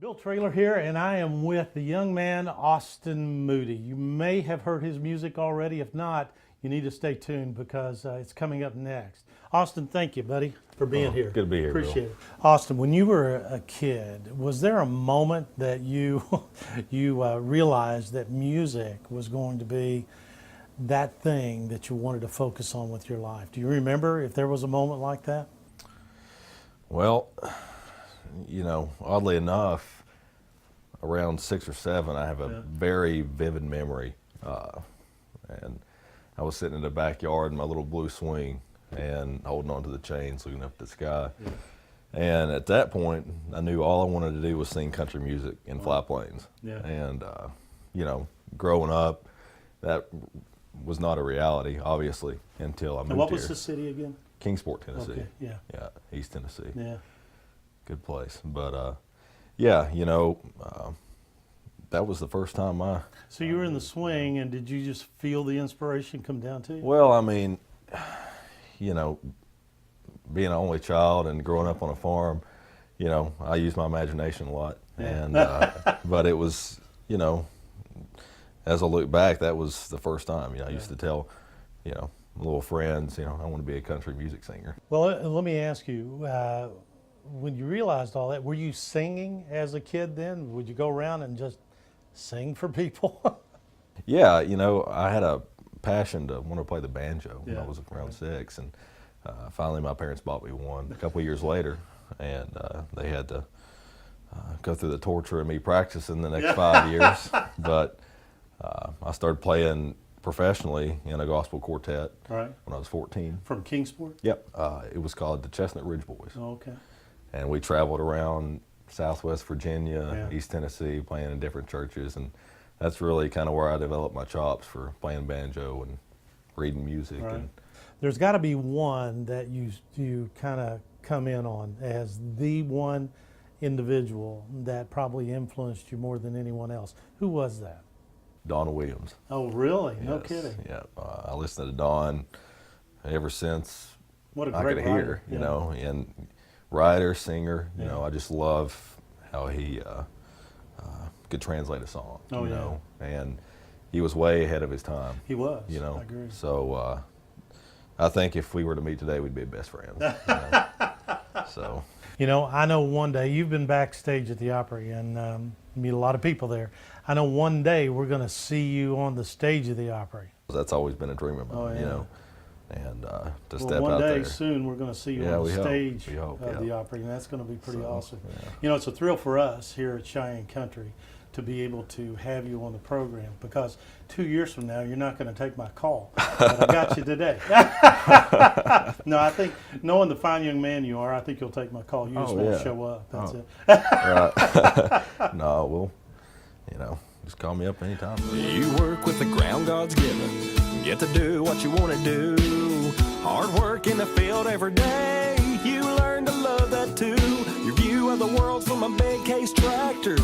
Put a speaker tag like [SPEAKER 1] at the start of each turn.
[SPEAKER 1] Bill Traylor here, and I am with the young man, Austin Moody. You may have heard his music already. If not, you need to stay tuned because it's coming up next. Austin, thank you, buddy, for being here.
[SPEAKER 2] Good to be here,
[SPEAKER 1] Appreciate it. Austin, when you were a kid, was there a moment that you realized that music was going to be that thing that you wanted to focus on with your life? Do you remember if there was a moment like that?
[SPEAKER 2] Well, you know, oddly enough, around 6 or 7, I have a very vivid memory. And I was sitting in the backyard in my little blue swing and holding onto the chains, looking up at the sky. Yeah. And at that point, I knew all I wanted to do was sing country music in fly planes. Yeah. And, you know, growing up, that was not a reality, obviously, until I moved here.
[SPEAKER 1] And what was the city again?
[SPEAKER 2] Kingsport, Tennessee.
[SPEAKER 1] Okay, yeah.
[SPEAKER 2] Yeah, East Tennessee.
[SPEAKER 1] Yeah.
[SPEAKER 2] Good place. But, yeah, you know, that was the first time
[SPEAKER 1] So you were in the swing, and did you just feel the inspiration come down to you?
[SPEAKER 2] Well, I mean, you know, being an only child and growing up on a farm, you know, I used my imagination a lot. Yeah. And, but it was, you know, as I look back, that was the first time. You know, I used to tell, you know, little friends, you know, I want to be a country music singer.
[SPEAKER 1] Well, let me ask you, when you realized all that, were you singing as a kid then? Would you go around and just sing for people?
[SPEAKER 2] Yeah, you know, I had a passion to want to play the banjo when I was around 6, and finally my parents bought me one a couple of years later, and they had to go through the torture of me practicing the next 5 years. But I started playing professionally in a gospel quartet when I was 14.
[SPEAKER 1] From Kingsport?
[SPEAKER 2] Yep. It was called the Chestnut Ridge Boys.
[SPEAKER 1] Oh, okay. And
[SPEAKER 2] we traveled around Southwest Virginia, East Tennessee, playing in different churches, and that's really kind of where I developed my chops for playing banjo and reading music. Right. And
[SPEAKER 1] there's got to be one that you kind of come in on as the one individual that probably influenced you more than anyone else. Who was that?
[SPEAKER 2] Donna Williams.
[SPEAKER 1] Oh, really? Yes. No kidding.
[SPEAKER 2] Yeah, I listened to Don ever since
[SPEAKER 1] what a great
[SPEAKER 2] I could hear, you know, and writer, singer, you know, I just love how he could translate a song, you know, and he was way ahead of his time.
[SPEAKER 1] He was,
[SPEAKER 2] you know.
[SPEAKER 1] I agree.
[SPEAKER 2] So I think if we were to meet today, we'd be best friends. You know? So.
[SPEAKER 1] You know, I know one day, you've been backstage at the Opry and meet a lot of people there. I know one day we're going to see you on the stage of the Opry.
[SPEAKER 2] That's always been a dream of mine, you know, and to step out there.
[SPEAKER 1] One day soon we're going to see you on the stage
[SPEAKER 2] of
[SPEAKER 1] the Opry, and that's going to be pretty awesome. Yeah. You know, it's a thrill for us here at Cheyenne Country to be able to have you on the program, because 2 years from now you're not going to take my call, but I got you today. No, I think knowing the fine young man you are, I think you'll take my call. You just won't show up. That's it.
[SPEAKER 2] Right. No, well, you know, just call me up anytime.
[SPEAKER 3] You work with the ground God's given. Get to do what you want to do. Hard work in the field every day. You learn to love that too. Your view of the world's from a big case tractor.